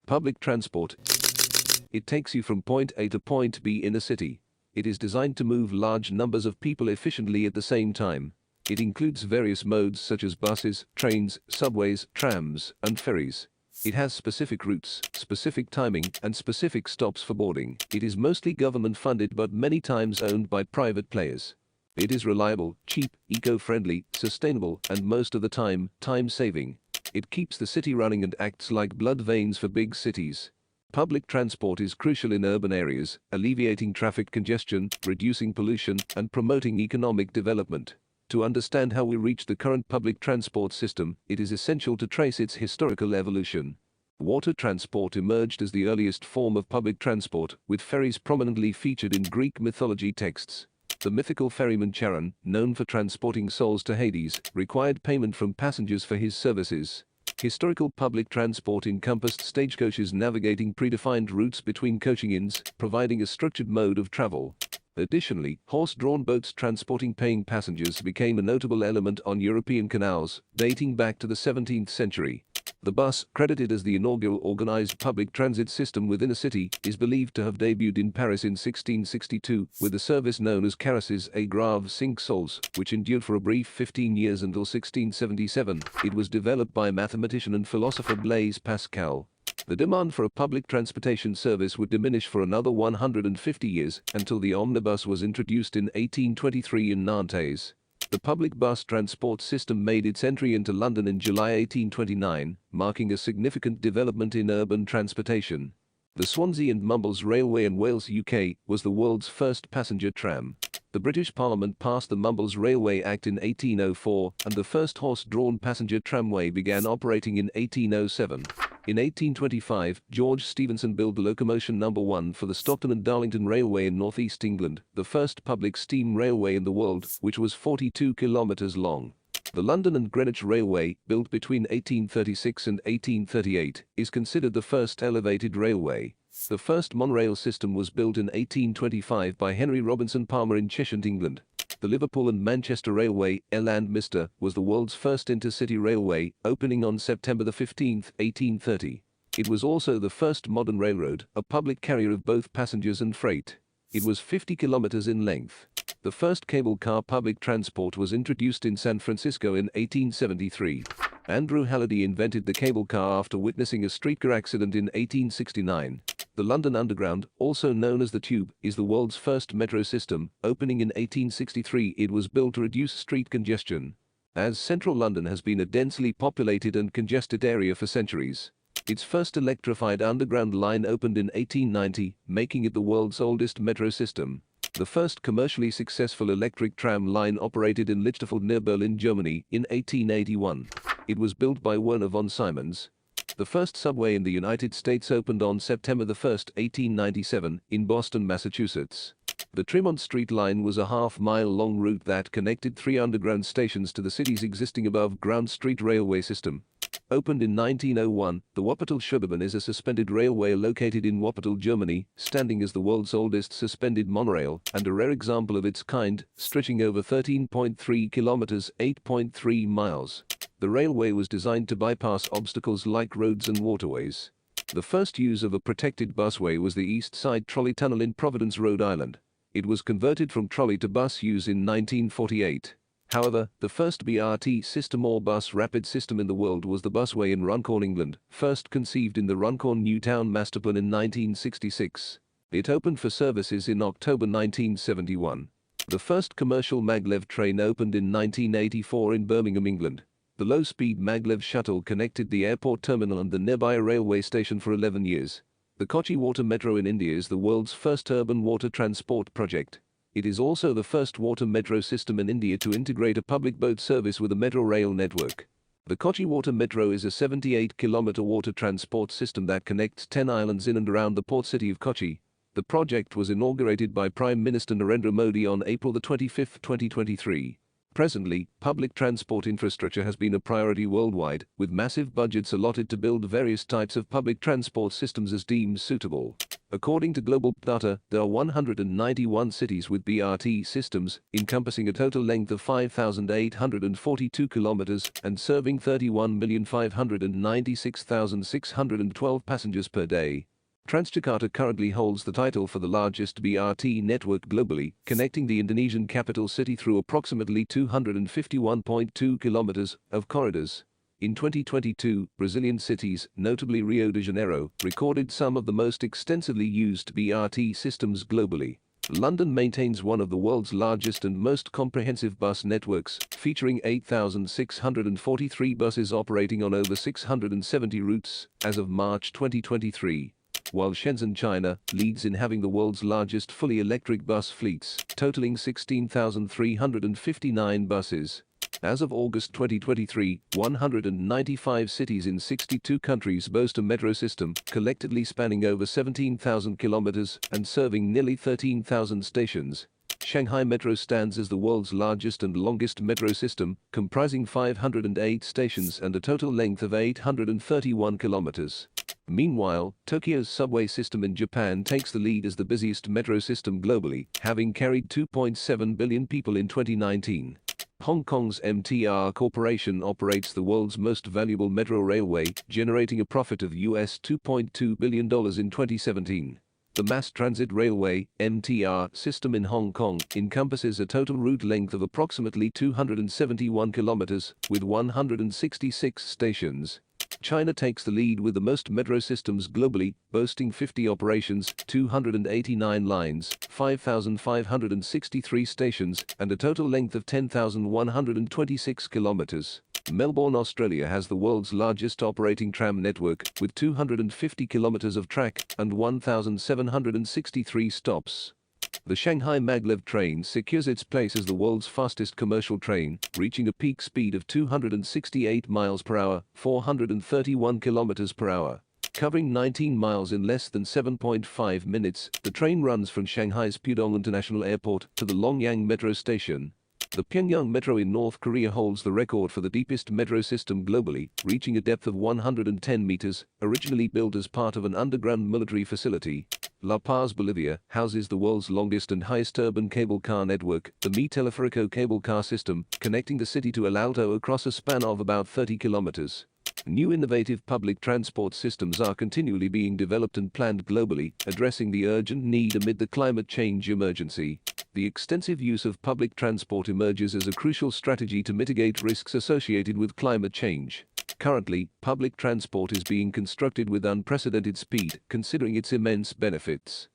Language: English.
Public transport. It takes you from point A to point B in a city. It is designed to move large numbers of people efficiently at the same time. It includes various modes such as buses, trains, subways, trams, and ferries. It has specific routes, specific timing, and specific stops for boarding. It is mostly government-funded but many times owned by private players. It is reliable, cheap, eco-friendly, sustainable, and most of the time, time-saving. It keeps the city running and acts like blood veins for big cities. Public transport is crucial in urban areas, alleviating traffic congestion, reducing pollution, and promoting economic development. To understand how we reached the current public transport system, it is essential to trace its historical evolution. Water transport emerged as the earliest form of public transport, with ferries prominently featured in Greek mythology texts. The mythical ferryman Charon, known for transporting souls to Hades, required payment from passengers for his services. Historical public transport encompassed stagecoaches navigating predefined routes between coaching inns, providing a structured mode of travel. Additionally, horse-drawn boats transporting paying passengers became a notable element on European canals, dating back to the 17th century. The bus, credited as the inaugural organized public transit system within a city, is believed to have debuted in Paris in 1662, with a service known as Caresses et Graves 5 Sols, which endured for a brief 15 years until 1677. It was developed by mathematician and philosopher Blaise Pascal. The demand for a public transportation service would diminish for another 150 years, until the omnibus was introduced in 1823 in Nantes. The public bus transport system made its entry into London in July 1829, marking a significant development in urban transportation. The Swansea and Mumbles Railway in Wales, UK, was the world's first passenger tram. The British Parliament passed the Mumbles Railway Act in 1804, and the first horse-drawn passenger tramway began operating in 1807. In 1825, George Stephenson built the locomotion No. 1 for the Stockton and Darlington Railway in northeast England, the first public steam railway in the world, which was 42 kilometers long. The London and Greenwich Railway, built between 1836 and 1838, is considered the first elevated railway. The first monorail system was built in 1825 by Henry Robinson Palmer in Cheshire, England. The Liverpool and Manchester Railway, L&Mister, was the world's first intercity railway, opening on September 15, 1830. It was also the first modern railroad, a public carrier of both passengers and freight. It was 50 kilometers in length. The first cable car public transport was introduced in San Francisco in 1873. Andrew Halliday invented the cable car after witnessing a streetcar accident in 1869. The London Underground, also known as the Tube, is the world's first metro system. Opening in 1863, it was built to reduce street congestion. As central London has been a densely populated and congested area for centuries. Its first electrified underground line opened in 1890, making it the world's oldest metro system. The first commercially successful electric tram line operated in Lichterfelde near Berlin, Germany, in 1881. It was built by Werner von Siemens. The first subway in the United States opened on September 1, 1897, in Boston, Massachusetts. The Tremont Street line was a half-mile-long route that connected 3 underground stations to the city's existing above-ground street railway system. Opened in 1901, the Wuppertal Schuberbahn is a suspended railway located in Wuppertal, Germany, standing as the world's oldest suspended monorail and a rare example of its kind, stretching over 13.3 kilometers, 8.3 miles. The railway was designed to bypass obstacles like roads and waterways. The first use of a protected busway was the East Side Trolley Tunnel in Providence, Rhode Island. It was converted from trolley to bus use in 1948. However, the first BRT system or bus rapid system in the world was the busway in Runcorn, England, first conceived in the Runcorn Newtown Masterplan in 1966. It opened for services in October 1971. The first commercial maglev train opened in 1984 in Birmingham, England. The low-speed maglev shuttle connected the airport terminal and the nearby railway station for 11 years. The Kochi Water Metro in India is the world's first urban water transport project. It is also the first water metro system in India to integrate a public boat service with a metro rail network. The Kochi Water Metro is a 78-kilometer water transport system that connects 10 islands in and around the port city of Kochi. The project was inaugurated by Prime Minister Narendra Modi on April 25, 2023. Presently, public transport infrastructure has been a priority worldwide, with massive budgets allotted to build various types of public transport systems as deemed suitable. According to global data, there are 191 cities with BRT systems, encompassing a total length of 5,842 kilometers and serving 31,596,612 passengers per day. Transjakarta currently holds the title for the largest BRT network globally, connecting the Indonesian capital city through approximately 251.2 kilometers of corridors. In 2022, Brazilian cities, notably Rio de Janeiro, recorded some of the most extensively used BRT systems globally. London maintains one of the world's largest and most comprehensive bus networks, featuring 8,643 buses operating on over 670 routes as of March 2023. While Shenzhen, China, leads in having the world's largest fully electric bus fleets, totaling 16,359 buses. As of August 2023, 195 cities in 62 countries boast a metro system, collectively spanning over 17,000 kilometers and serving nearly 13,000 stations. Shanghai Metro stands as the world's largest and longest metro system, comprising 508 stations and a total length of 831 kilometers. Meanwhile, Tokyo's subway system in Japan takes the lead as the busiest metro system globally, having carried 2.7 billion people in 2019. Hong Kong's MTR Corporation operates the world's most valuable metro railway, generating a profit of US $2.2 billion in 2017. The Mass Transit Railway (MTR) system in Hong Kong encompasses a total route length of approximately 271 kilometers, with 166 stations. China takes the lead with the most metro systems globally, boasting 50 operations, 289 lines, 5,563 stations, and a total length of 10,126 kilometers. Melbourne, Australia has the world's largest operating tram network, with 250 kilometers of track and 1,763 stops. The Shanghai Maglev train secures its place as the world's fastest commercial train, reaching a peak speed of 268 miles per hour, 431 kilometers per hour. Covering 19 miles in less than 7.5 minutes, the train runs from Shanghai's Pudong International Airport to the Longyang Metro Station. The Pyongyang Metro in North Korea holds the record for the deepest metro system globally, reaching a depth of 110 meters, originally built as part of an underground military facility. La Paz, Bolivia, houses the world's longest and highest urban cable car network, the Mi Teleférico cable car system, connecting the city to El Alto across a span of about 30 kilometers. New innovative public transport systems are continually being developed and planned globally, addressing the urgent need amid the climate change emergency. The extensive use of public transport emerges as a crucial strategy to mitigate risks associated with climate change. Currently, public transport is being constructed with unprecedented speed, considering its immense benefits.